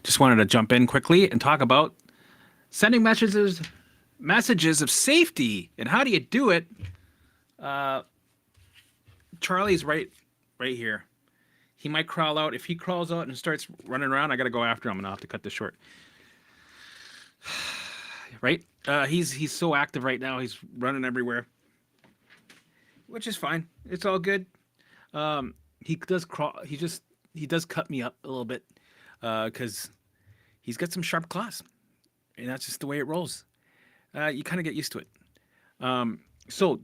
Just wanted to jump in quickly and talk about sending messages of safety and how do you do it. Uh, Charlie's right here. He might crawl out. If he crawls out and starts running around, I got to go after him, and I'll have to cut this short. Right? He's so active right now. He's running everywhere, which is fine. It's all good. He does crawl. He does cut me up a little bit because he's got some sharp claws, and that's just the way it rolls. You kind of get used to it. So,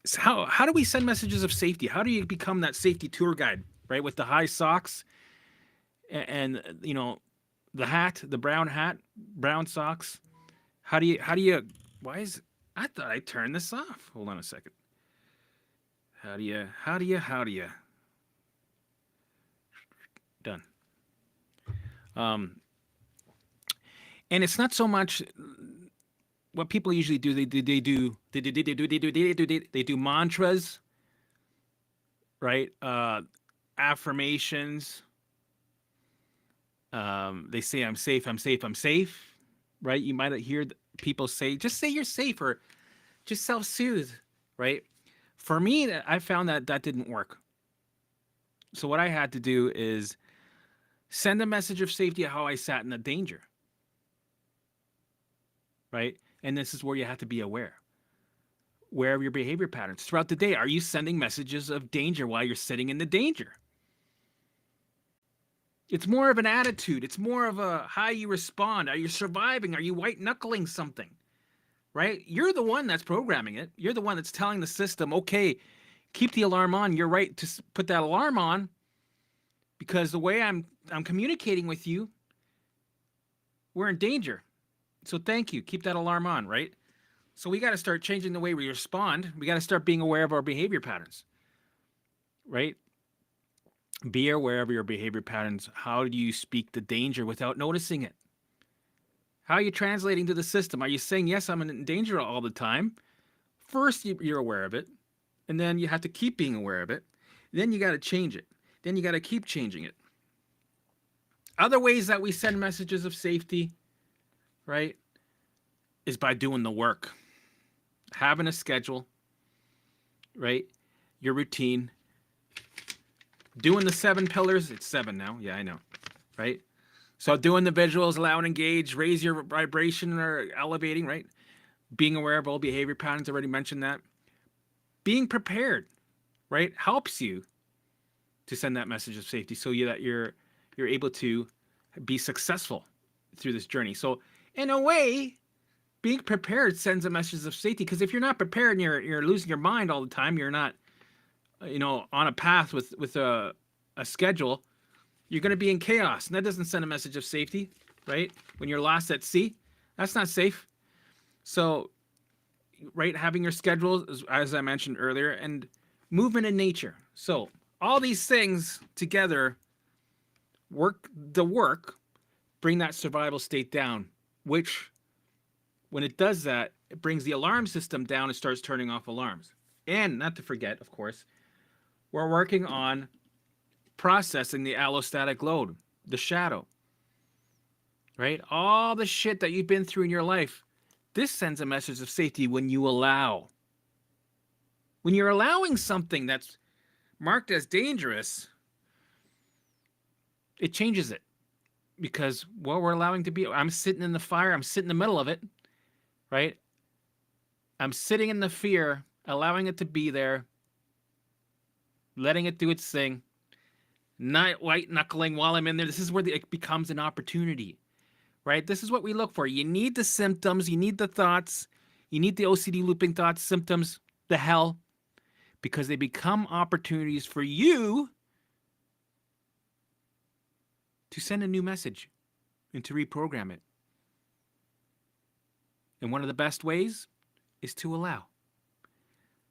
how do we send messages of safety? How do you become that safety tour guide, right? With the high socks and the hat, the brown socks. How do you? Why is I thought I turned this off? Hold on a second. How do you? Done. Um, and it's not so much what people usually do. They do mantras, right? Affirmations. They say I'm safe, I'm safe, I'm safe, right? You might hear people say just say you're safe or just self-soothe, right? For me, I found that didn't work. So what I had to do is send a message of safety how I sat in the danger, right? And this is where you have to be aware. Aware of your behavior patterns throughout the day. Are you sending messages of danger while you're sitting in the danger? It's more of an attitude. It's more of a how you respond. Are you surviving? Are you white knuckling something? Right? You're the one that's programming it. You're the one that's telling the system, okay, keep the alarm on. You're right to put that alarm on because the way I'm communicating with you, we're in danger. So thank you. Keep that alarm on, right? So we got to start changing the way we respond. We got to start being aware of our behavior patterns, right? Be aware of your behavior patterns. How do you speak the danger without noticing it? How are you translating to the system? Are you saying, yes, I'm in danger all the time? First, you're aware of it, and then you have to keep being aware of it. Then you got to change it. Then you got to keep changing it. Other ways that we send messages of safety, right, is by doing the work. Having a schedule, right, your routine. Doing the 7 pillars, it's 7 now. Yeah, I know, right? So doing the visuals, allow and engage, raise your vibration or elevating, right? Being aware of all behavior patterns, already mentioned that. Being prepared, right, helps you to send that message of safety so that you're able to be successful through this journey. So in a way, being prepared sends a message of safety because if you're not prepared and you're losing your mind all the time, you're not on a path with a schedule, you're going to be in chaos, and that doesn't send a message of safety, right? When you're lost at sea, that's not safe. So, right, having your schedule, as I mentioned earlier, and movement in nature. So, all these things together work, bring that survival state down, which, when it does that, it brings the alarm system down and starts turning off alarms. And not to forget, of course, we're working on processing the allostatic load, the shadow, right? All the shit that you've been through in your life. This sends a message of safety when you allow. When you're allowing something that's marked as dangerous, it changes it. Because what we're allowing to be, I'm sitting in the fire, I'm sitting in the middle of it, right? I'm sitting in the fear, allowing it to be there, letting it do its thing, not white knuckling while I'm in there. This is where it becomes an opportunity, right? This is what we look for. You need the symptoms, you need the thoughts, you need the OCD looping thoughts, symptoms, the hell, because they become opportunities for you to send a new message and to reprogram it. And one of the best ways is to allow,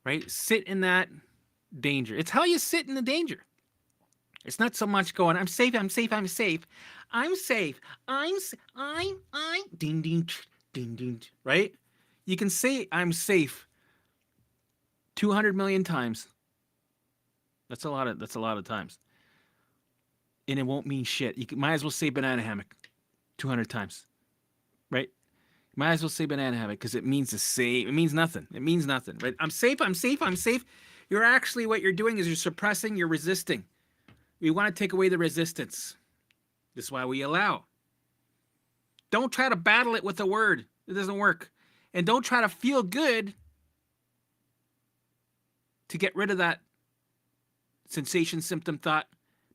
right? Sit in that danger. It's how you sit in the danger. It's not so much going, I'm safe, I'm safe, I'm safe. I'm safe. I'm ding, ding, ding, ding, right? You can say I'm safe 200 million times. That's a lot of times. And it won't mean shit. You might as well say banana hammock. 200 times, right? Might as well say banana hammock because it means the same. It means nothing. It means nothing, right? I'm safe. I'm safe. I'm safe. You're actually, what you're doing is you're suppressing, you're resisting. We want to take away the resistance. This is why we allow. Don't try to battle it with a word. It doesn't work. And don't try to feel good to get rid of that sensation, symptom, thought,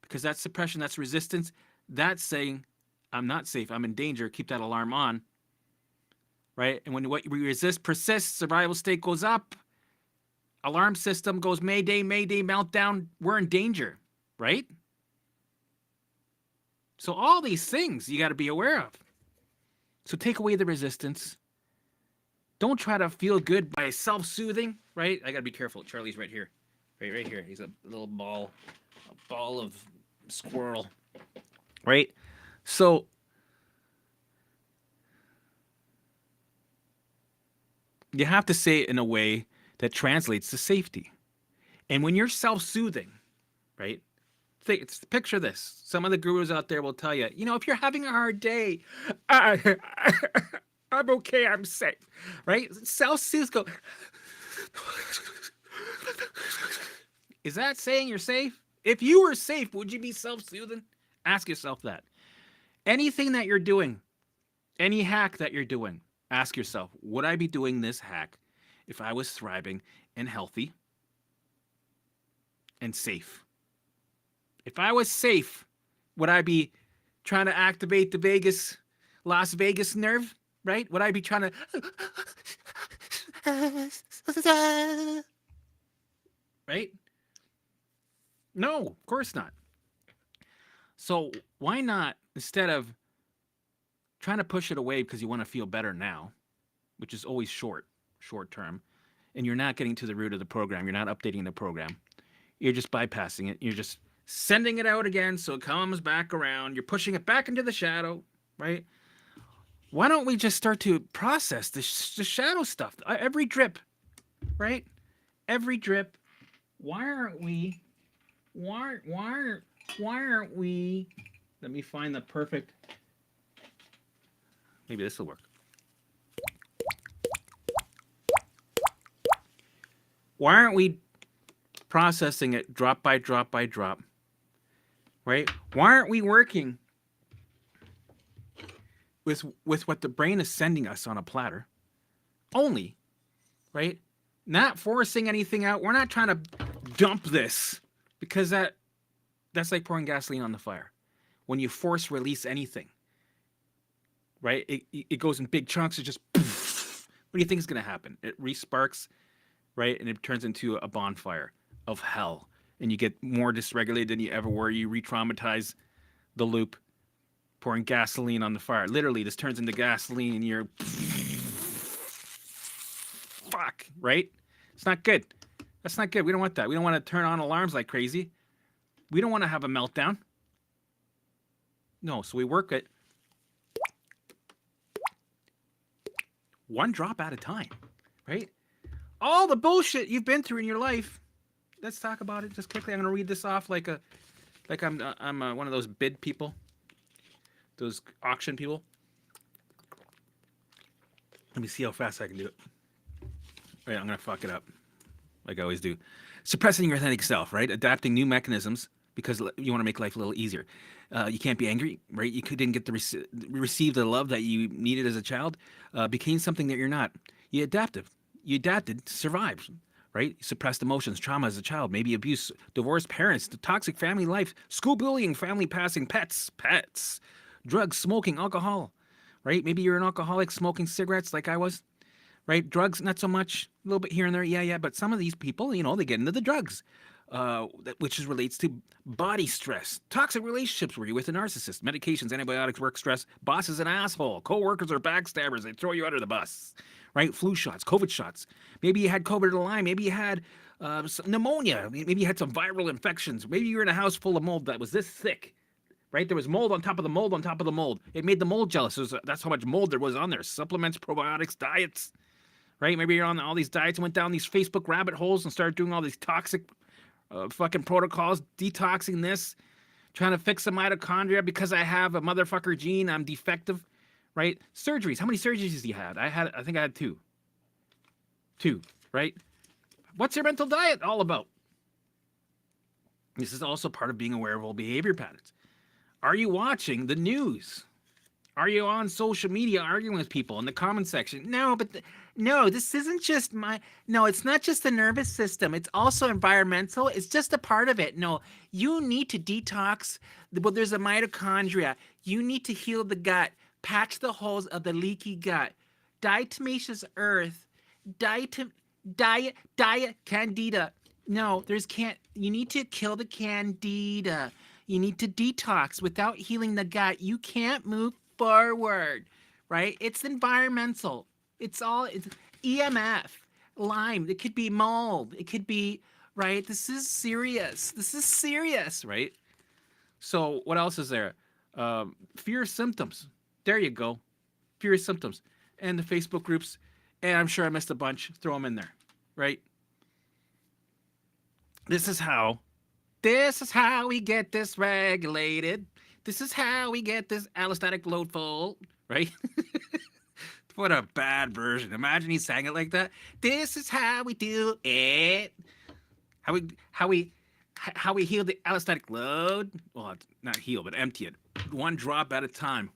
because that's suppression, that's resistance. That's saying, I'm not safe, I'm in danger, keep that alarm on, right? And when what we resist persists, survival state goes up, alarm system goes mayday, mayday, meltdown, we're in danger, right? So all these things you got to be aware of. So take away the resistance. Don't try to feel good by self-soothing, right? I got to be careful. Charlie's right here. Right here. He's a little ball of squirrel, right? So you have to say it in a way that translates to safety. And when you're self-soothing, right? Picture this. Some of the gurus out there will tell you, if you're having a hard day, I'm okay, I'm safe, right? Self-soothe, go. Is that saying you're safe? If you were safe, would you be self-soothing? Ask yourself that. Anything that you're doing, any hack that you're doing, ask yourself, would I be doing this hack if I was thriving and healthy and safe? If I was safe, would I be trying to activate the Las Vegas nerve, right? Would I be trying to... right? No, of course not. So why not, instead of trying to push it away because you want to feel better now, which is always short term, and you're not getting to the root of the program, you're not updating the program, you're just bypassing it, you're just sending it out again so it comes back around, you're pushing it back into the shadow, right? Why don't we just start to process the shadow stuff? Every drip, right? Every drip. Why aren't we? Let me find the perfect. Maybe this will work. Why aren't we processing it drop by drop by drop? Right? Why aren't we working with what the brain is sending us on a platter? Only, right? Not forcing anything out. We're not trying to dump this, because that's like pouring gasoline on the fire. When you force release anything, right? It goes in big chunks. It just, poof. What do you think is going to happen? It resparks, right? And it turns into a bonfire of hell. And you get more dysregulated than you ever were. You re-traumatize the loop, pouring gasoline on the fire. Literally, this turns into gasoline and you're... fuck, right? It's not good. That's not good. We don't want that. We don't want to turn on alarms like crazy. We don't want to have a meltdown. No, so we work it one drop at a time, right? All the bullshit you've been through in your life. Let's talk about it just quickly. I'm going to read this off like I'm one of those bid people, those auction people. Let me see how fast I can do it. All right, I'm going to fuck it up, like I always do. Suppressing your authentic self, right? Adapting new mechanisms because you want to make life a little easier. You can't be angry, right? You didn't get to receive the love that you needed as a child. Became something that you're not. You adapted to survive, right? Suppressed emotions, trauma as a child, maybe abuse, divorced parents, the toxic family life, school bullying, family passing, pets, drugs, smoking, alcohol, right? Maybe you're an alcoholic, smoking cigarettes like I was, right? Drugs, not so much, a little bit here and there, yeah. But some of these people, they get into the drugs, which relates to body stress, toxic relationships where you're with a narcissist, medications, antibiotics, work stress, boss is an asshole, co-workers are backstabbers, they throw you under the bus, right? Flu shots, COVID shots. Maybe you had COVID or Lyme. Maybe you had pneumonia. Maybe you had some viral infections. Maybe you were in a house full of mold that was this thick, right? There was mold on top of the mold on top of the mold. It made the mold jealous. That's how much mold there was on there. Supplements, probiotics, diets, right? Maybe you're on all these diets and went down these Facebook rabbit holes and started doing all these toxic fucking protocols, detoxing this, Trying to fix a mitochondria because I have a motherfucker gene. I'm defective, right? Surgeries. How many surgeries do you have? I think I had two. Two, right? What's your mental diet all about? This is also part of being aware of all behavior patterns. Are you watching the news? Are you on social media arguing with people in the comment section? No, but no, this isn't just my. No, it's not just the nervous system. It's also environmental. It's just a part of it. No, you need to detox. Well, there's a mitochondria. You need to heal the gut, patch the holes of the leaky gut. Diatomaceous earth, diet candida. No, there's can't. You need to kill the candida. You need to detox. Without healing the gut, you can't move forward, right? It's environmental. It's EMF, Lyme. It could be mold. It could be, right? This is serious. This is serious, right? So what else is there? Fear symptoms. There you go. Fear symptoms. And the Facebook groups. And I'm sure I missed a bunch. Throw them in there, right? This is how we get this regulated. This is how we get this allostatic load full, right? What a bad version. Imagine he sang it like that. This is how we do it. How we heal the allostatic load. Well, not heal, but empty it. One drop at a time.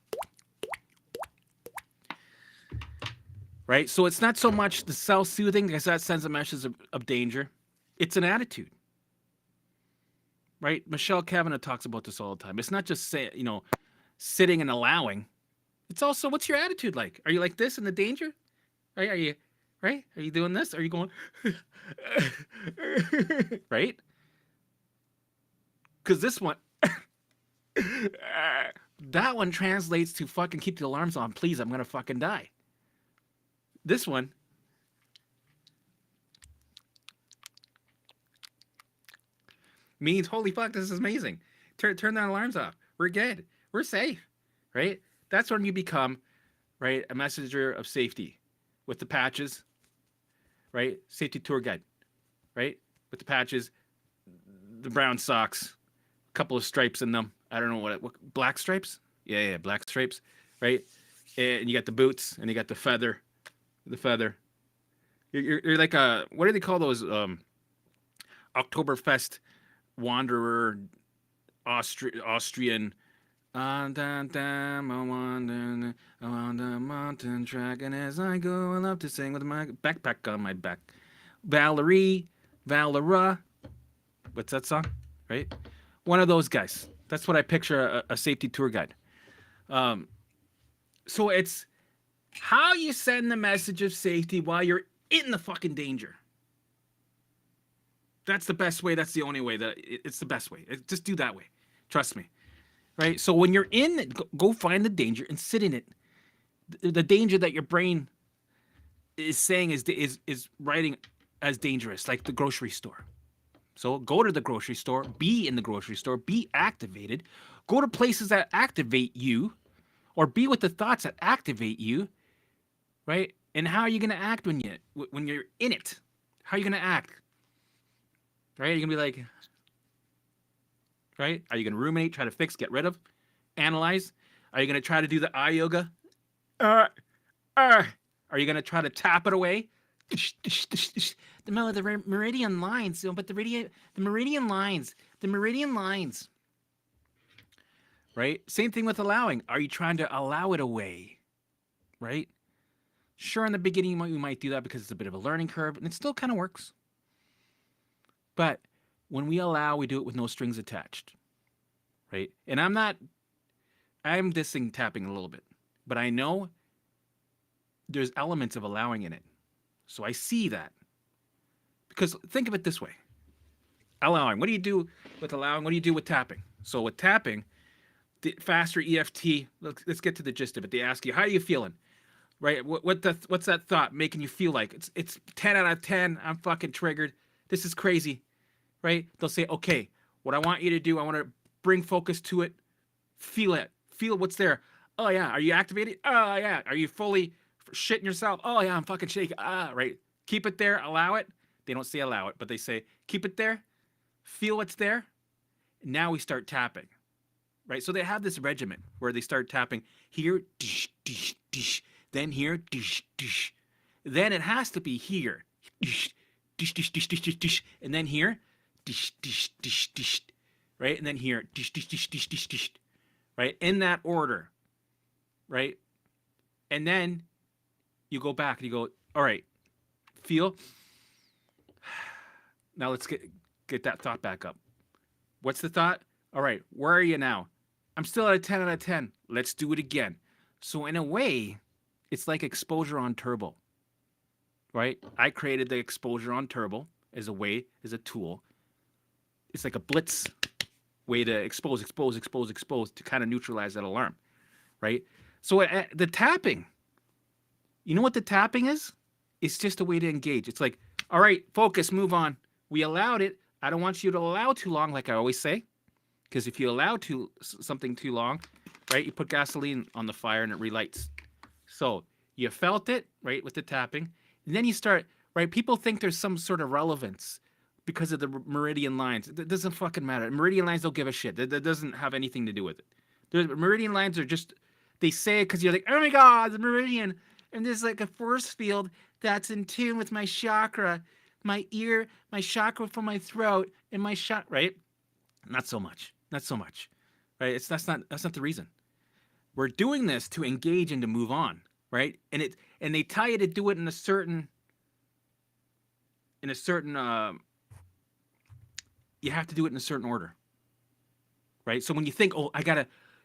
Right? So it's not so much the self-soothing, because that sends a message of danger. It's an attitude. Right? Michelle Kavanagh talks about this all the time. It's not just sitting and allowing. It's also, what's your attitude like? Are you like this in the danger? Right? Are you doing this? Are you going right? Because this one that one translates to fucking keep the alarms on, please, I'm gonna fucking die. This one means, holy fuck, this is amazing. Turn the alarms off. We're good. We're safe, right? That's when you become, right, a messenger of safety with the patches, right? Safety tour guide, right? With the patches, the brown socks, a couple of stripes in them. I don't know what black stripes? Yeah, black stripes, right? And you got the boots, and you got the feather. You're like a, what do they call those? Oktoberfest wanderer, Austrian. On the mountain track, and as I go, I love to sing with my backpack on my back. Valera. What's that song? Right? One of those guys. That's what I picture a safety tour guide. So it's how you send the message of safety while you're in the fucking danger. That's the best way. That's the only way. It's the best way. Just do that way. Trust me. Right? So when you're in it, go find the danger and sit in it. The danger that your brain is saying is writing as dangerous, like the grocery store. So go to the grocery store, be in the grocery store, be activated, go to places that activate you, or be with the thoughts that activate you, right? And how are you going to act when you're in it? How are you going to act? Right? You're going to be like, right? Are you going to ruminate, try to fix, get rid of, analyze? Are you going to try to do the eye yoga? Are you going to try to tap it away? The meridian lines, but the meridian lines. Right? Same thing with allowing. Are you trying to allow it away? Right? Sure, in the beginning, you might do that because it's a bit of a learning curve, and it still kind of works. But when we allow, we do it with no strings attached. Right? And I'm dissing tapping a little bit, but I know there's elements of allowing in it. So I see that. Because think of it this way. Allowing. What do you do with allowing? What do you do with tapping? So with tapping, the faster EFT, let's get to the gist of it. They ask you, how are you feeling? Right? What's that thought making you feel like? It's 10 out of 10. I'm fucking triggered. This is crazy. Right? They'll say, okay, what I want you to do, I want to bring focus to it. Feel it. Feel what's there. Oh, yeah. Are you activated? Oh, yeah. Are you fully shitting yourself? Oh, yeah. I'm fucking shaking. Right. Keep it there. Allow it. They don't say allow it, but they say keep it there. Feel what's there. Now we start tapping. right? So they have this regimen where they start tapping here, dish, dish, dish, then here, dish, dish. Then it has to be here, dish, dish, dish, dish, dish, dish, dish, and then here, dish, dish, dish, dish, right? And then here, dish, dish, dish, dish, dish, dish, right? In that order, right? And then you go back and you go, all right, feel. Now let's get that thought back up. What's the thought? All right, where are you now? I'm still at a 10 out of 10. Let's do it again. So in a way, it's like exposure on turbo, right? I created the exposure on turbo as a way, as a tool. It's like a blitz way to expose to kind of neutralize that alarm, right? So the tapping, you know what the tapping is? It's just a way to engage. It's like, all right, focus, move on. We allowed it. I don't want you to allow too long, like I always say, because if you allow something too long, right, you put gasoline on the fire and it relights. So you felt it, right, with the tapping, and then you start, right? People think there's some sort of relevance because of the meridian lines. It doesn't fucking matter. Meridian lines don't give a shit. That doesn't have anything to do with it. The meridian lines are just, they say it because you're like, oh my God, the meridian. And there's like a force field that's in tune with my chakra, my ear, my chakra from my throat, and my right? Not so much. Not so much. Right? That's not the reason. We're doing this to engage and to move on, right? And they tell you to do it in a certain you have to do it in a certain order. Right? So when you think, oh,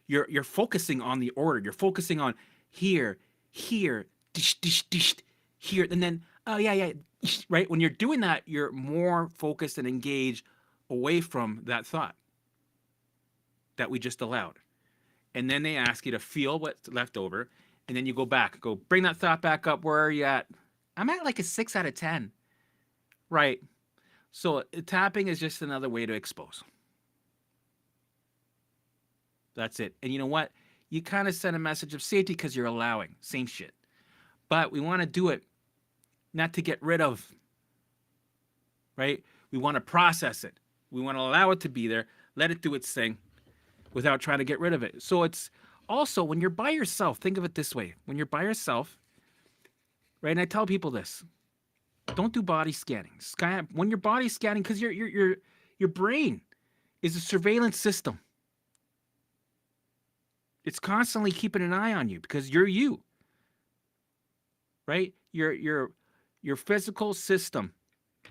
you're focusing on the order. You're focusing on here, dish, dish, dish, here, and then, oh yeah, right? When you're doing that, you're more focused and engaged away from that thought that we just allowed. And then they ask you to feel what's left over, and then you go back, bring that thought back up. Where are you at? I'm at like a 6 out of 10. Right. So tapping is just another way to expose. That's it. And you know what? You kind of send a message of safety because you're allowing. Same shit. But we want to do it not to get rid of, right? We want to process it. We want to allow it to be there, let it do its thing without trying to get rid of it. So it's also when you're by yourself, think of it this way. When you're by yourself, right? And I tell people this, don't do body scanning. When you're body scanning, because your brain is a surveillance system. It's constantly keeping an eye on you because you're you. Right? Your physical system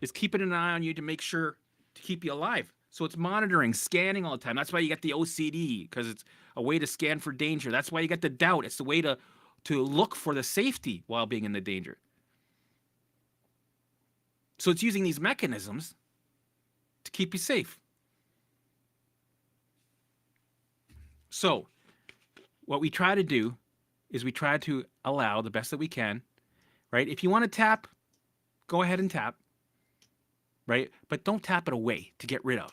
is keeping an eye on you to make sure to keep you alive. So it's monitoring, scanning all the time. That's why you got the OCD, because it's a way to scan for danger. That's why you got the doubt. It's the way to look for the safety while being in the danger. So it's using these mechanisms to keep you safe. So what we try to do is we try to allow the best that we can, right? If you want to tap, go ahead and tap, right? But don't tap it away to get rid of,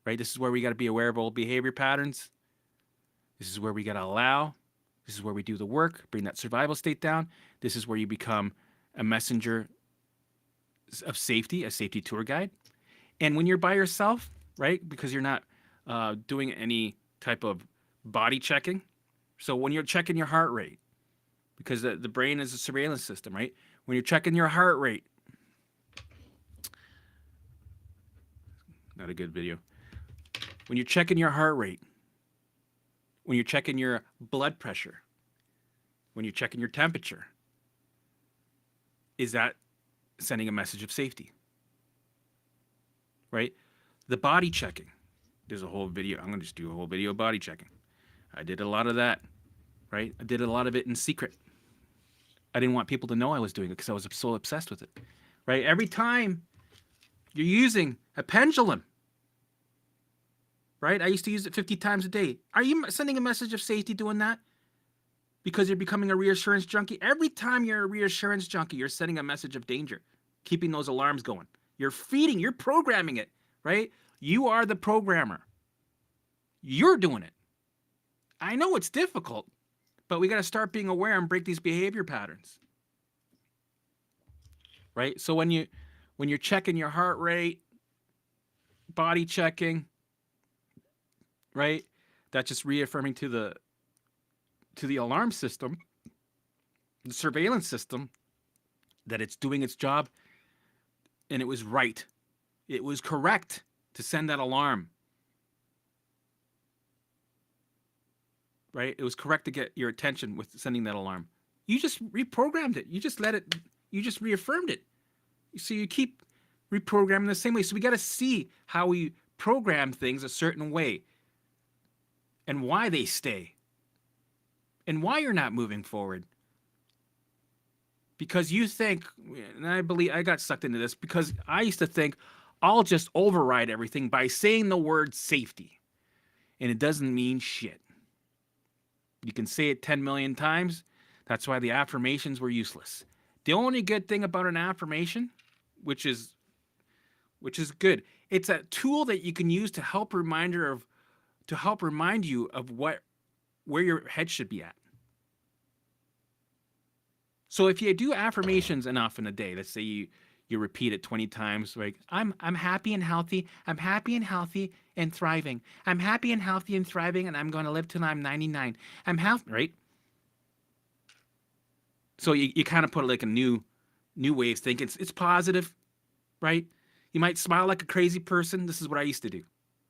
right? This is where we got to be aware of old behavior patterns. This is where we got to allow. This is where we do the work, bring that survival state down. This is where you become a messenger of safety, a safety tour guide. And when you're by yourself, right, because you're not doing any type of body checking. So when you're checking your heart rate, because the brain is a surveillance system, right? When you're checking your heart rate, not a good video. When you're checking your heart rate, when you're checking your blood pressure, when you're checking your temperature, is that sending a message of safety? Right? The body checking. There's a whole video. I'm going to just do a whole video of body checking. I did a lot of that, right? I did a lot of it in secret. I didn't want people to know I was doing it because I was so obsessed with it, right? Every time you're using a pendulum, right? I used to use it 50 times a day. Are you sending a message of safety doing that? Because you're becoming a reassurance junkie? Every time you're a reassurance junkie, you're sending a message of danger, keeping those alarms going. You're programming it, right? You are the programmer. You're doing it. I know it's difficult, but we got to start being aware and break these behavior patterns. Right? So when you're checking your heart rate, body checking, right? That's just reaffirming to the alarm system, the surveillance system, that it's doing its job and it was right. It was correct to send that alarm. Right? It was correct to get your attention with sending that alarm. You just reprogrammed it. You just let it, you just reaffirmed it. So you keep reprogramming the same way. So we got to see how we program things a certain way and why they stay and why you're not moving forward. Because you think, and I believe I got sucked into this because I used to think I'll just override everything by saying the word safety. And it doesn't mean shit. You can say it 10 million times. That's why the affirmations were useless. The only good thing about an affirmation, which is good, it's a tool that you can use to help remind you of where your head should be at. So if you do affirmations enough in a day, let's say you repeat it 20 times, like I'm happy and healthy, I'm happy and healthy and thriving. I'm happy and healthy and thriving, and I'm going to live till I'm 99. I'm healthy, right? So you kind of put like a new way of thinking. It's positive, right? You might smile like a crazy person. This is what I used to do.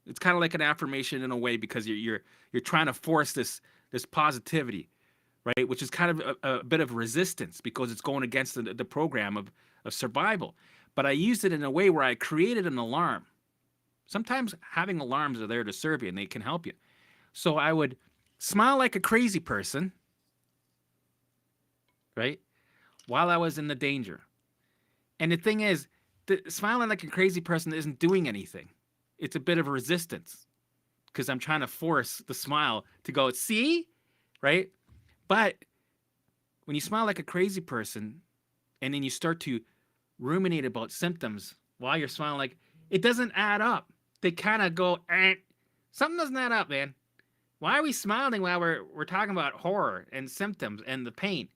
It's kind of like an affirmation in a way because you're trying to force this positivity, right? Which is kind of a bit of resistance because it's going against the program of survival. But I used it in a way where I created an alarm. Sometimes having alarms are there to serve you and they can help you. So I would smile like a crazy person, right? While I was in the danger. And the thing is, smiling like a crazy person isn't doing anything. It's a bit of a resistance because I'm trying to force the smile to go, see? Right? But when you smile like a crazy person and then you start to ruminate about symptoms while you're smiling, like it doesn't add up. They kind of go, something doesn't add up, man. Why are we smiling while we're talking about horror and symptoms and the pain?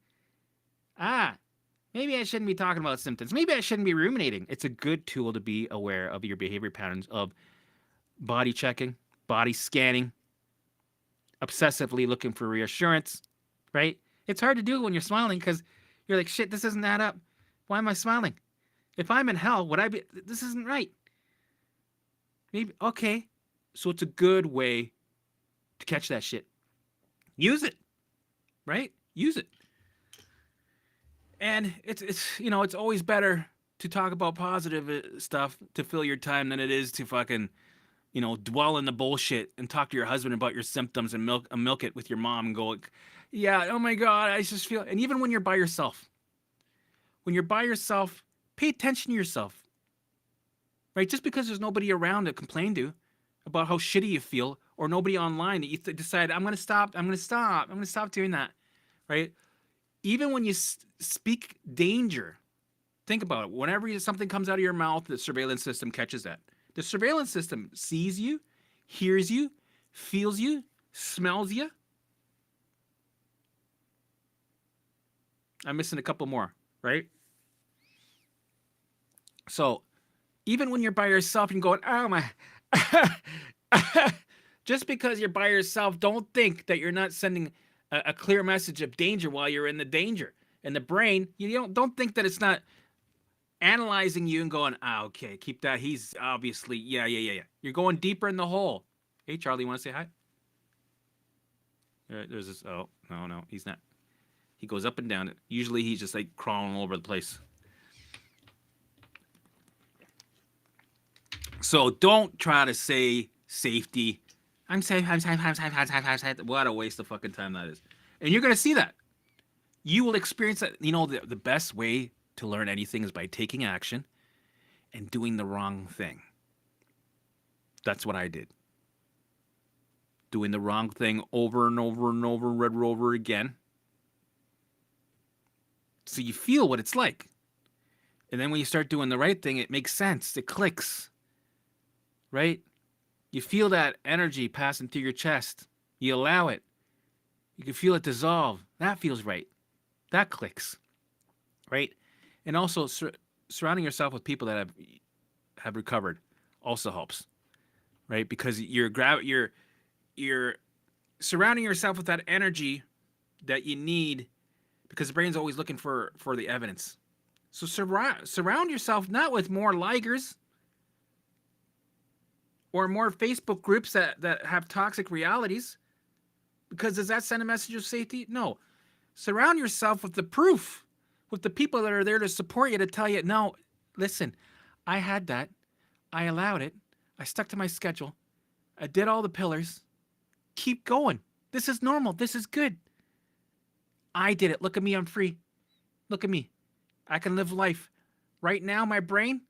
Maybe I shouldn't be talking about symptoms. Maybe I shouldn't be ruminating. It's a good tool to be aware of your behavior patterns of body checking, body scanning, obsessively looking for reassurance, right? It's hard to do when you're smiling because you're like, shit, this doesn't add up. Why am I smiling? If I'm in hell, would I be? This isn't right. Maybe, okay. So it's a good way to catch that shit. Use it, right? Use it. And it's always better to talk about positive stuff to fill your time than it is to fucking, dwell in the bullshit and talk to your husband about your symptoms and milk it with your mom and go, yeah, oh my God, I just feel. And even when you're by yourself, pay attention to yourself, right? Just because there's nobody around to complain to about how shitty you feel or nobody online that you decide, I'm going to stop doing that, right? Even when you speak danger, think about it. Whenever something comes out of your mouth, the surveillance system catches that. The surveillance system sees you, hears you, feels you, smells you. I'm missing a couple more, right? So even when you're by yourself and going, oh my, just because you're by yourself, don't think that you're not sending a clear message of danger while you're in the danger. And the brain, don't think that it's not analyzing you and going, okay, keep that. He's obviously, yeah. You're going deeper in the hole. Hey, Charlie, you want to say hi? There's this, oh, no, he's not. He goes up and down. Usually he's just like crawling all over the place. So don't try to say safety. I'm safe. What a waste of fucking time that is. And you're going to see that. You will experience that. The best way to learn anything is by taking action and doing the wrong thing. That's what I did. Doing the wrong thing over and over and over again. So you feel what it's like. And then when you start doing the right thing, it makes sense. It clicks. Right? You feel that energy passing through your chest. You allow it. You can feel it dissolve. That feels right. That clicks. Right? And also surrounding yourself with people that have recovered also helps. Right? Because you're surrounding yourself with that energy that you need, because the brain's always looking for the evidence. So surround yourself not with more likers or more Facebook groups that have toxic realities, because does that send a message of safety? No. Surround yourself with the proof, with the people that are there to support you, to tell you, no, listen, I had that. I allowed it. I stuck to my schedule. I did all the pillars. Keep going. This is normal. This is good. I did it. Look at me. I'm free. Look at me. I can live life. Right now, my brain,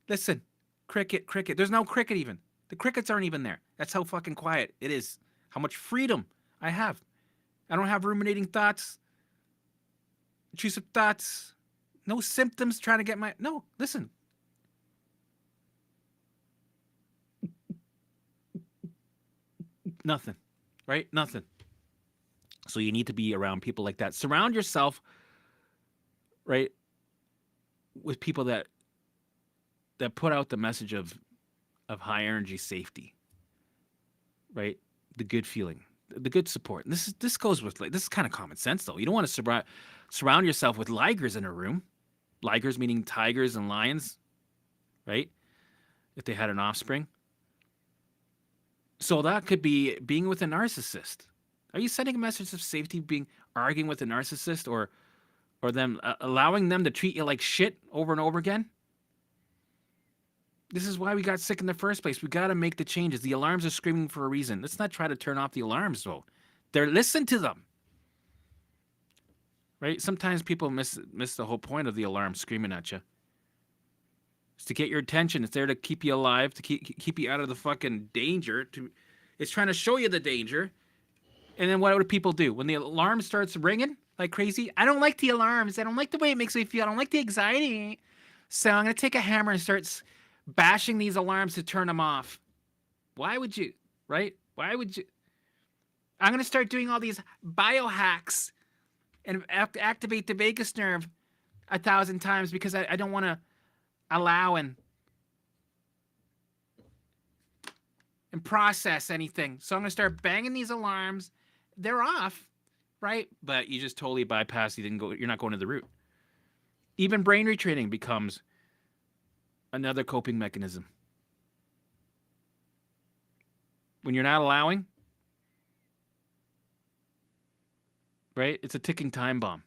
listen, cricket, cricket. There's no cricket even. The crickets aren't even there. That's how fucking quiet it is. How much freedom I have. I don't have ruminating thoughts, intrusive thoughts, no symptoms trying to get my... No, listen. Nothing, right? Nothing. So you need to be around people like that. Surround yourself, right, with people that put out the message of high energy safety, right? The good feeling, the good support. And this goes with, like, this is kind of common sense though. You don't want to surround yourself with ligers in a room. Ligers meaning tigers and lions, right? If they had an offspring. So that could be being with a narcissist. Are you sending a message of safety, arguing with a narcissist, or them allowing them to treat you like shit over and over again? This is why we got sick in the first place. We got to make the changes. The alarms are screaming for a reason. Let's not try to turn off the alarms, though. Listen to them. Right? Sometimes people miss the whole point of the alarm screaming at you. It's to get your attention. It's there to keep you alive, to keep you out of the fucking danger. It's trying to show you the danger. And then what do people do? When the alarm starts ringing like crazy, I don't like the alarms. I don't like the way it makes me feel. I don't like the anxiety. So I'm going to take a hammer and start bashing these alarms to turn them off. Why would you? Right? Why would you? I'm going to start doing all these biohacks and activate the vagus nerve 1,000 times because I don't want to allow and process anything. So I'm going to start banging these alarms. They're off, right? But you just totally bypass. You're not going to the root. Even brain retraining becomes another coping mechanism. When you're not allowing, right? It's a ticking time bomb.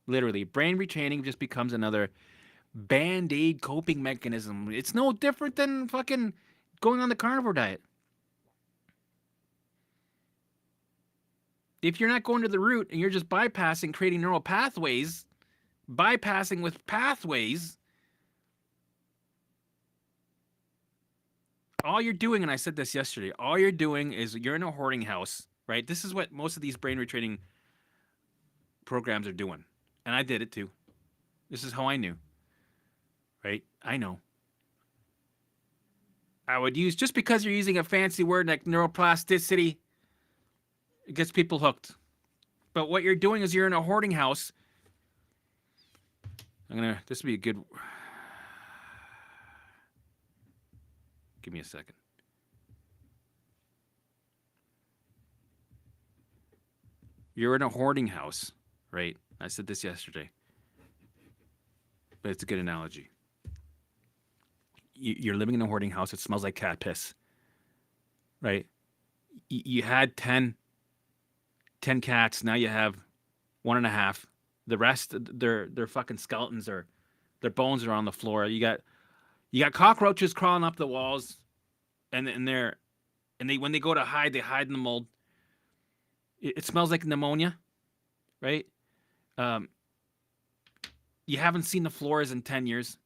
Literally, brain retraining just becomes another Band-Aid coping mechanism. It's no different than fucking going on the carnivore diet. If you're not going to the root and you're just bypassing, creating neural pathways, bypassing with pathways, all you're doing, and I said this yesterday, all you're doing is you're in a hoarding house, right? This is what most of these brain retraining programs are doing. And I did it too. This is how I knew. Right? I know. I would use, just because you're using a fancy word like neuroplasticity, it gets people hooked. But what you're doing is you're in a hoarding house. This would be a good, give me a second. You're in a hoarding house, right? I said this yesterday, but it's a good analogy. You're living in a hoarding house. It smells like cat piss, right? You had 10 cats. Now you have 1.5. The rest, their fucking skeletons their bones are on the floor. You got cockroaches crawling up the walls, and they when they go to hide, they hide in the mold. It smells like pneumonia, right? You haven't seen the floors in 10 years.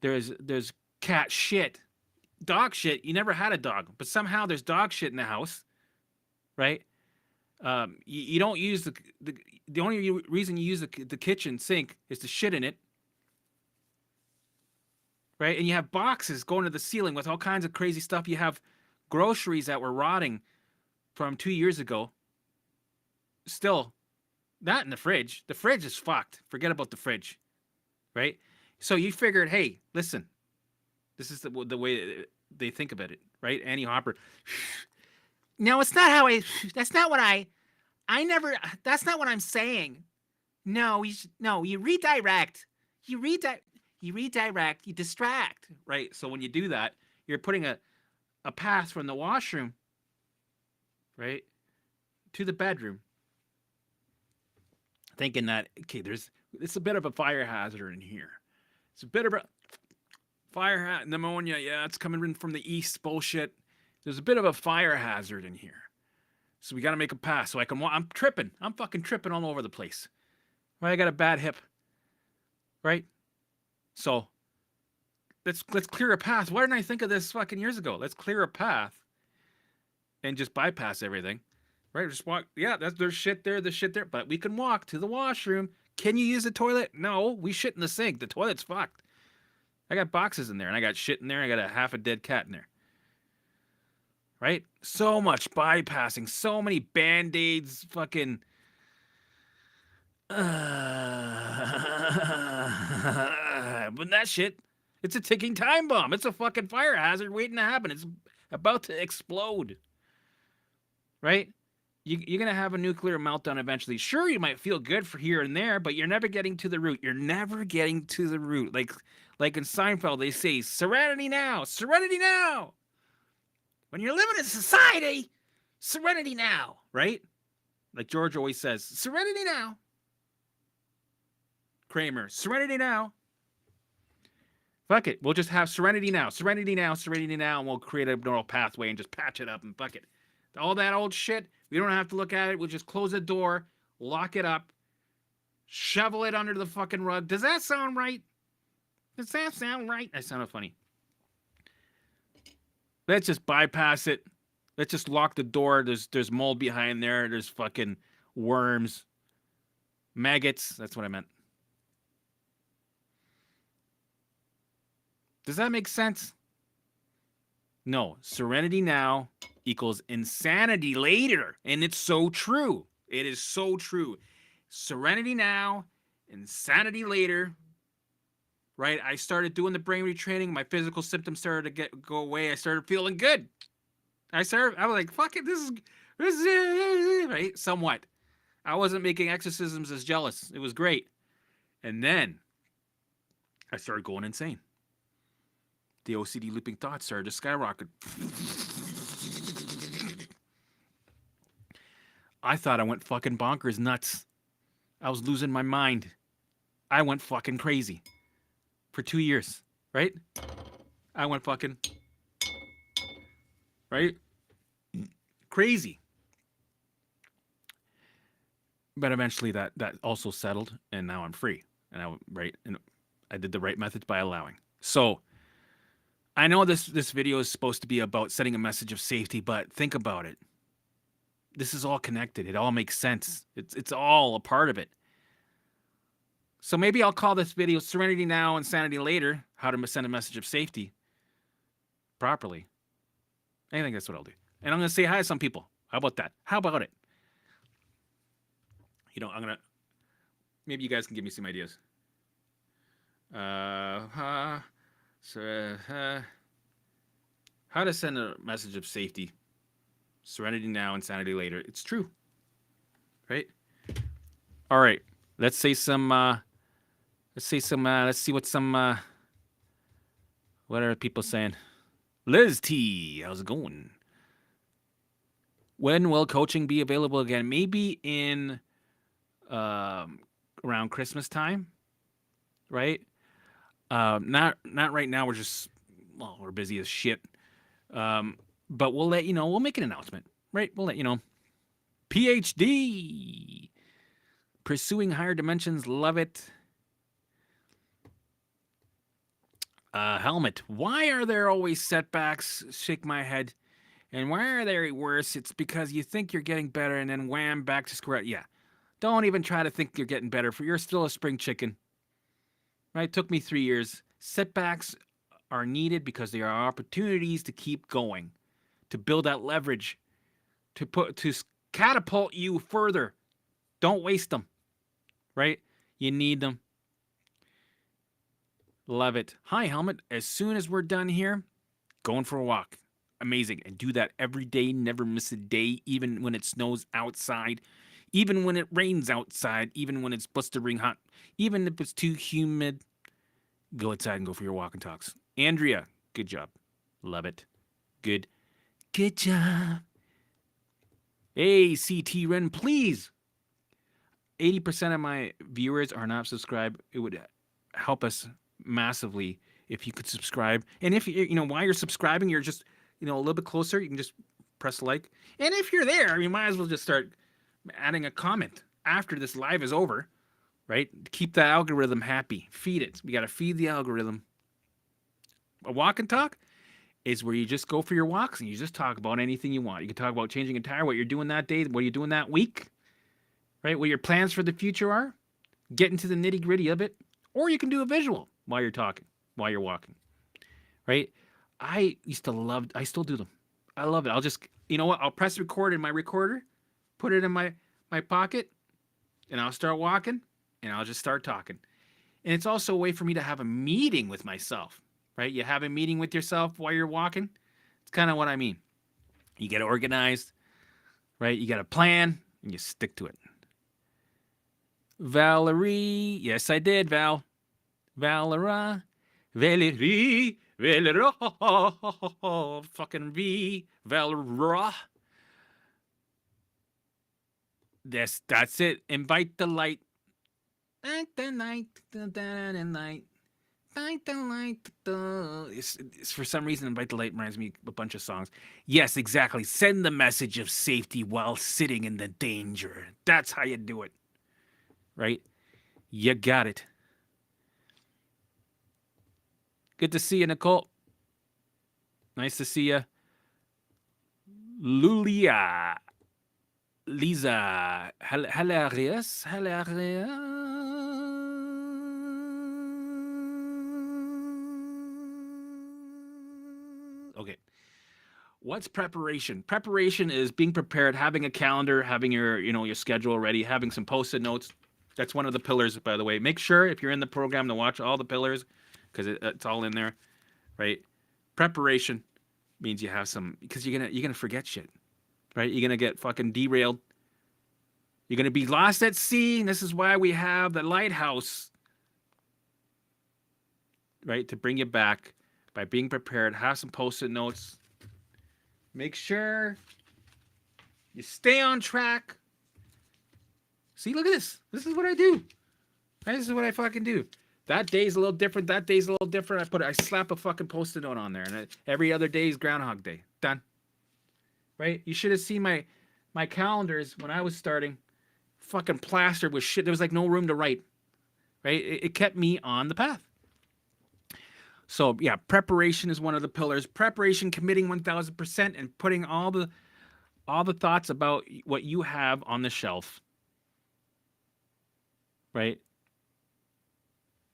There's cat shit, dog shit. You never had a dog, but somehow there's dog shit in the house, right? You don't use the only reason you use the kitchen sink is to shit in it, right? And you have boxes going to the ceiling with all kinds of crazy stuff. You have groceries that were rotting from 2 years ago. Still, not in the fridge. The fridge is fucked. Forget about the fridge, right? So you figured, hey, listen, this is the way they think about it, right? Annie Hopper, No, it's not how I. That's not what I never. That's not what I'm saying. No, no. You redirect. You redirect. You redirect. You distract. Right. So when you do that, you're putting a path from the washroom, right, to the bedroom, thinking that okay, it's a bit of a fire hazard in here. It's a bit of a fire pneumonia. Yeah, it's coming in from the east. Bullshit. There's a bit of a fire hazard in here. So we got to make a pass so I can. I'm tripping. I'm fucking tripping all over the place. Right? I got a bad hip. Right? So let's clear a path. Why didn't I think of this fucking years ago? Let's clear a path and just bypass everything. Right? Just walk. Yeah, there's shit there. There's shit there. But we can walk to the washroom. Can you use the toilet? No, we shit in the sink. The toilet's fucked. I got boxes in there, and I got shit in there. I got a half a dead cat in there. Right? So much bypassing. So many band-aids. Fucking. But that shit, it's a ticking time bomb. It's a fucking fire hazard waiting to happen. It's about to explode. Right? You're going to have a nuclear meltdown eventually. Sure, you might feel good for here and there, but you're never getting to the root. You're never getting to the root. Like in Seinfeld, they say, serenity now, serenity now. When you're living in society, serenity now, right? Like George always says, serenity now. Kramer, serenity now. Fuck it. We'll just have serenity now, serenity now, serenity now, and we'll create a neural pathway and just patch it up and fuck it. All that old shit, we don't have to look at it. We'll just close the door, lock it up, shovel it under the fucking rug. Does that sound right? Does that sound right? That sounded funny. Let's just bypass it. Let's just lock the door. There's mold behind there. There's fucking worms. Maggots. That's what I meant. Does that make sense? No. Serenity now equals insanity later. And it's so true. It is so true. Serenity now, insanity later. Right? I started doing the brain retraining. My physical symptoms started to go away. I started feeling good. I was like, fuck it, this is right? Somewhat. I wasn't making exorcisms as jealous. It was great. And then I started going insane. The OCD looping thoughts started to skyrocket. I thought I went fucking bonkers nuts. I was losing my mind. I went fucking crazy. For 2 years, right? I went fucking, right? Crazy. But eventually that also settled, and now I'm free. And I did the right method by allowing. So I know this video is supposed to be about sending a message of safety, but think about it. This is all connected. It all makes sense. It's all a part of it. So maybe I'll call this video Serenity Now, Insanity Later, how to send a message of safety properly. I think that's what I'll do. And I'm going to say hi to some people. How about that? How about it? You know, maybe you guys can give me some ideas. How to send a message of safety. Serenity now, insanity later. It's true. Right? All right. Let's see what are people saying? Liz T, how's it going? When will coaching be available again? Maybe in around Christmas time, right? Not right now. We're busy as shit. But we'll let you know. We'll make an announcement, right? We'll let you know. PhD, pursuing higher dimensions. Love it. Helmet. Why are there always setbacks? Shake my head. And why are they worse? It's because you think you're getting better, and then wham, back to square. Yeah. Don't even try to think you're getting better. You're still a spring chicken. Right? It took me 3 years. Setbacks are needed because they are opportunities to keep going, to build that leverage, to catapult you further. Don't waste them. Right? You need them. Love it. Hi, Helmet. As soon as we're done here, going for a walk. Amazing. And do that every day. Never miss a day, even when it snows outside, even when it rains outside, even when it's blistering hot, even if it's too humid. Go outside and go for your walk and talks. Andrea, good job. Love it. Good. Good job. Hey, CT Ren, please. 80% of my viewers are not subscribed. It would help us massively if you could subscribe. And if while you're subscribing, you're just, a little bit closer, you can just press like. And if you're there, you might as well just start adding a comment after this live is over, right? Keep the algorithm happy. Feed it. We got to feed the algorithm. A walk and talk is where you just go for your walks and you just talk about anything you want. You can talk about changing a tire, what you're doing that day, what you're doing that week, right? What your plans for the future are. Get into the nitty gritty of it. Or you can do a visual while you're talking, while you're walking, right? I still do them. I love it. I'll just, you know what? I'll press record in my recorder, put it in my pocket, and I'll start walking, and I'll just start talking. And it's also a way for me to have a meeting with myself, right? You have a meeting with yourself while you're walking. It's kind of what I mean. You get organized, right? You got a plan, and you stick to it. Valerie, yes, I did, Val. Valerie, Valerie, fucking V, Valerie. That's it. Invite the light. Night, the night, the night. Night, the light. It's for some reason, Invite the Light reminds me of a bunch of songs. Yes, exactly. Send the message of safety while sitting in the danger. That's how you do it. Right? You got it. Good to see you, Nicole. Nice to see you. Lulia. Lisa. Hilarious. Okay. What's preparation? Preparation is being prepared, having a calendar, having your schedule ready, having some post-it notes. That's one of the pillars, by the way. Make sure if you're in the program to watch all the pillars because it's all in there, right? Preparation means you have some, because you're gonna forget shit, right? You're gonna get fucking derailed. You're gonna be lost at sea. And this is why we have the lighthouse, right? To bring you back by being prepared. Have some post-it notes. Make sure you stay on track. See, look at this. This is what I do. This is what I fucking do. That day's a little different. That day's a little different. I slap a fucking post-it note on there, and every other day is Groundhog Day. Done. Right? You should have seen my calendars when I was starting. Fucking plastered with shit. There was like no room to write. Right? It kept me on the path. So yeah, preparation is one of the pillars. Preparation, committing 1,000%, and putting all the thoughts about what you have on the shelf. Right?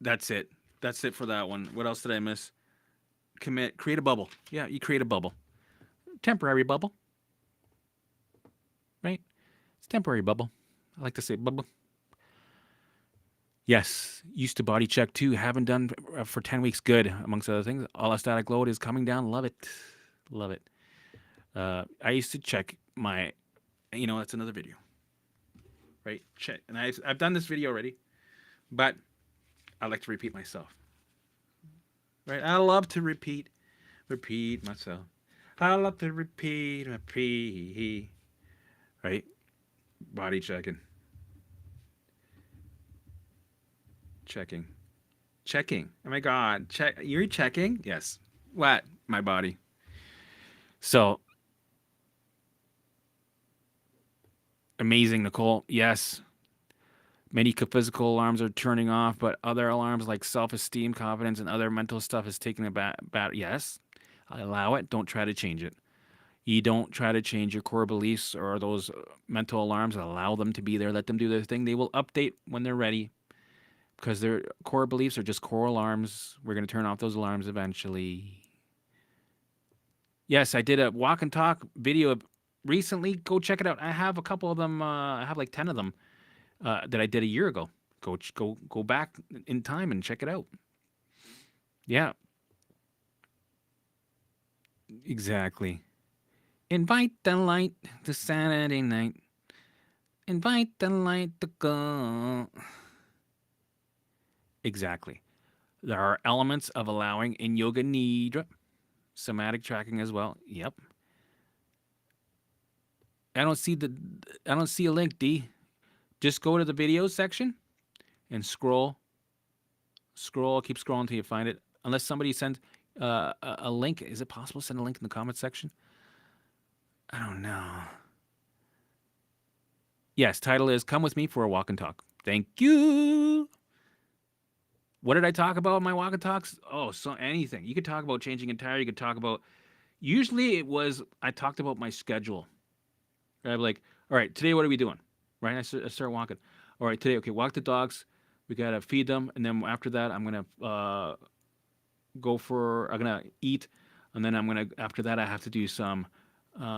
That's it. That's it for that one. What else did I miss? Create a bubble. Yeah, you create a bubble. Temporary bubble. Right? It's a temporary bubble. I like to say bubble. Yes, used to body check too. Haven't done for 10 weeks. Good, amongst other things. Allostatic load is coming down. Love it. Love it. I used to check my, that's another video. Right? Check. And I've done this video already, but I like to repeat myself. Right? I love to repeat myself. I love to repeat. Right? Body checking. Checking. Oh my God. You're checking? Yes. What? My body. So amazing, Nicole. Yes. Many physical alarms are turning off, but other alarms like self-esteem, confidence, and other mental stuff is taking a bat. Yes. I allow it. Don't try to change it. You don't try to change your core beliefs or those mental alarms. Allow them to be there. Let them do their thing. They will update when they're ready, because their core beliefs are just core alarms. We're going to turn off those alarms eventually. Yes, I did a walk and talk video recently. Go check it out. I have a couple of them. I have like 10 of them that I did a year ago. Go back in time and check it out. Yeah. Exactly. Invite the light to Saturday night. Invite the light to go. Exactly. There are elements of allowing in Yoga Nidra, somatic tracking as well. Yep. I don't see the I don't see a link, D. Just go to the videos section and scroll, keep scrolling until you find it. Unless somebody sends a link. Is it possible to send a link in the comment section? I don't know. Yes, title is Come With Me for a Walk and Talk. Thank you. What did I talk about in my walk and talks? Oh, so anything. You could talk about changing a tire. You could talk about. Usually it was, I talked about my schedule. Right? I'm like, all right, today what are we doing? Right? I start walking. All right, today, okay, walk the dogs. We got to feed them. And then after that, I'm going to I'm going to eat. And then after that, I have to do some,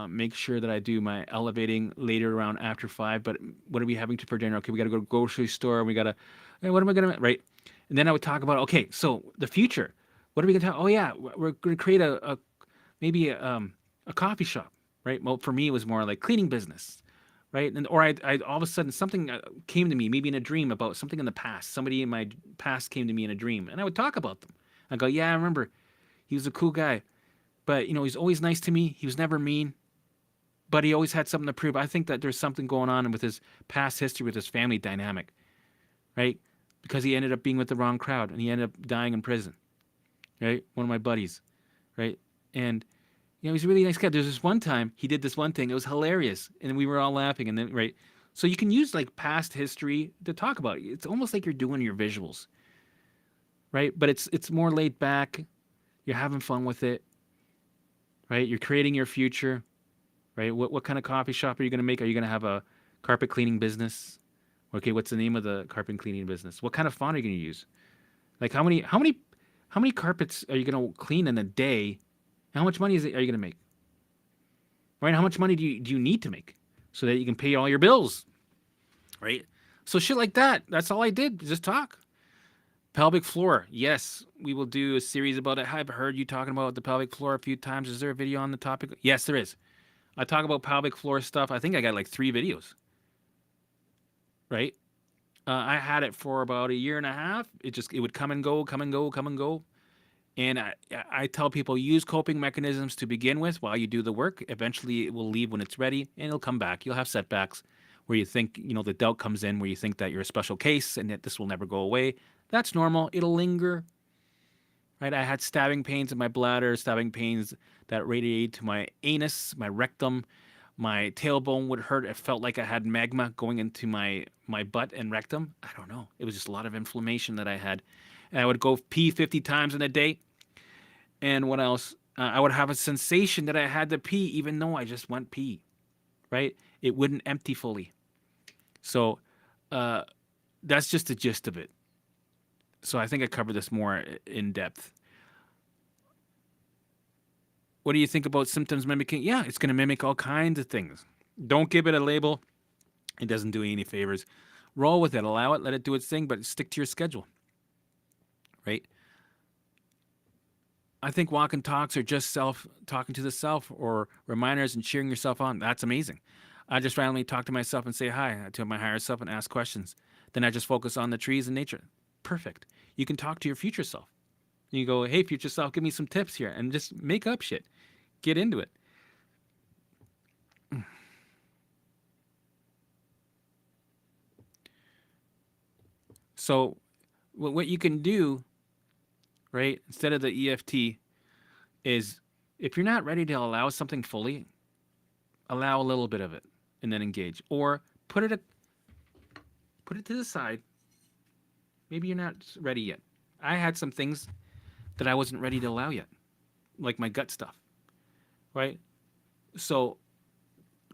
make sure that I do my elevating later around after 5. But what are we having for dinner? Okay, we got to go to the grocery store. We got to, hey, what am I going to, right? And then I would talk about, okay, so the future. What are we going to talk? Oh, yeah, we're going to create maybe a coffee shop, right? Well, for me, it was more like cleaning business, right? And or I all of a sudden something came to me, maybe in a dream about something in the past. Somebody in my past came to me in a dream, and I would talk about them. I go, yeah, I remember. He was a cool guy, but he's always nice to me. He was never mean, but he always had something to prove. I think that there's something going on with his past history with his family dynamic, right? Because he ended up being with the wrong crowd and he ended up dying in prison, right? One of my buddies, right? And he's a really nice guy. There's this one time he did this one thing. It was hilarious, and we were all laughing. And then, right, so you can use like past history to talk about it. It's almost like you're doing your visuals, right? But it's more laid back. You're having fun with it, right? You're creating your future, right? What kind of coffee shop are you going to make? Are you going to have a carpet cleaning business? Okay, what's the name of the carpet cleaning business? What kind of font are you going to use? Like how many carpets are you going to clean in a day? How much money are you going to make? Right? How much money do you need to make so that you can pay all your bills? Right? So shit like that. That's all I did. Just talk. Pelvic floor. Yes, we will do a series about it. I've heard you talking about the pelvic floor a few times. Is there a video on the topic? Yes, there is. I talk about pelvic floor stuff. I think I got like 3 videos. Right? I had it for about a year and a half. It would come and go, come and go, come and go. And I tell people use coping mechanisms to begin with while you do the work. Eventually, it will leave when it's ready, and it'll come back. You'll have setbacks where you think, the doubt comes in, where you think that you're a special case and that this will never go away. That's normal. It'll linger, right? I had stabbing pains in my bladder, stabbing pains that radiated to my anus, my rectum. My tailbone would hurt. It felt like I had magma going into my butt and rectum. I don't know. It was just a lot of inflammation that I had. And I would go pee 50 times in a day. And what else? I would have a sensation that I had to pee, even though I just went pee, right? It wouldn't empty fully. So uh, that's just the gist of it. So I think I covered this more in depth. What do you think about symptoms mimicking? Yeah, it's going to mimic all kinds of things. Don't give it a label. It doesn't do you any favors. Roll with it. Allow it. Let it do its thing, but stick to your schedule, right? I think walk and talks are just self talking to the self or reminders and cheering yourself on. That's amazing. I just randomly talk to myself and say hi to my higher self and ask questions. Then I just focus on the trees and nature. Perfect. You can talk to your future self. You go, hey, future self, give me some tips here, and just make up shit. Get into it. So, what you can do, right, instead of the EFT, is if you're not ready to allow something fully, allow a little bit of it and then engage, or put it to the side. Maybe you're not ready yet. I had some things that I wasn't ready to allow yet, like my gut stuff, right? So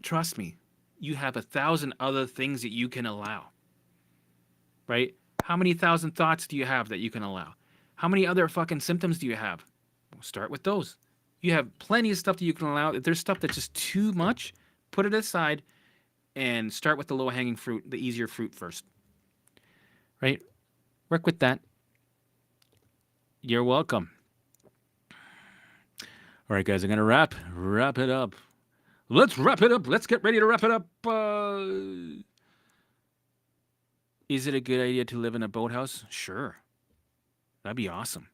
trust me, you have 1,000 other things that you can allow, right? How many thousand thoughts do you have that you can allow? How many other fucking symptoms do you have? Well, start with those. You have plenty of stuff that you can allow. If there's stuff that's just too much, put it aside and start with the low-hanging fruit, the easier fruit first, right? Work with that. You're welcome. All right, guys, I'm gonna wrap it up. Let's wrap it up. Let's get ready to wrap it up. Is it a good idea to live in a boathouse? Sure, that'd be awesome.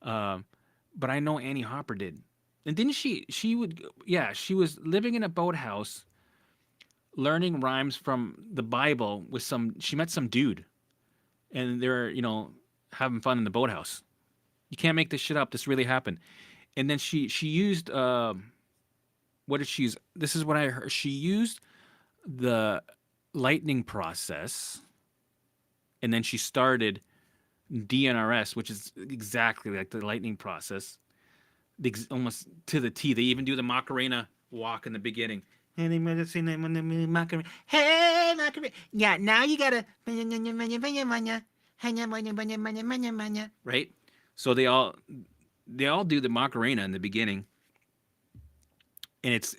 Um, but I know Annie Hopper did, and didn't she? She would, yeah. She was living in a boathouse, learning rhymes from the Bible with some. She met some dude, and they're having fun in the boathouse. You can't make this shit up. This really happened. And then she used what did she use? This is what I heard. She used the lightning process, and then she started DNRS, which is exactly like the lightning process, almost to the T. They even do the Macarena walk in the beginning. Hey, Macarena. Yeah, now you gotta. Right? So they all do the Macarena in the beginning. And it's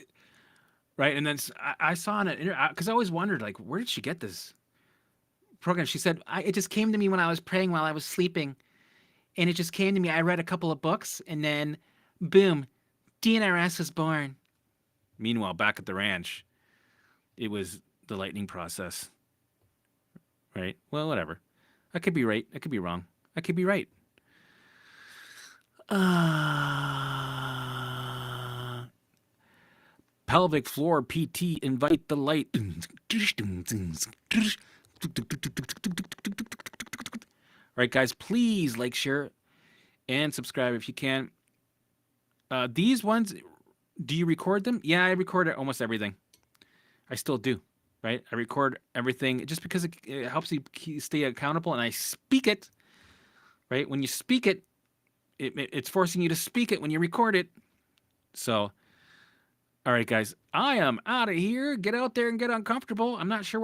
right. And then I saw in it because I always wondered, like, where did she get this program? She said, it just came to me when I was praying while I was sleeping. And it just came to me. I read a couple of books and then boom, DNRS was born. Meanwhile, back at the ranch, it was the lightning process. Right? Well, whatever. I could be right. I could be wrong. I could be right. Pelvic floor PT, invite the light. All right, guys, please like, share, and subscribe if you can. These ones, do you record them? Yeah, I record almost everything. I still do, right? I record everything just because it helps you stay accountable, and I speak it, right? When you speak it, it's forcing you to speak it when you record it. So, all right, guys, I am out of here. Get out there and get uncomfortable. I'm not sure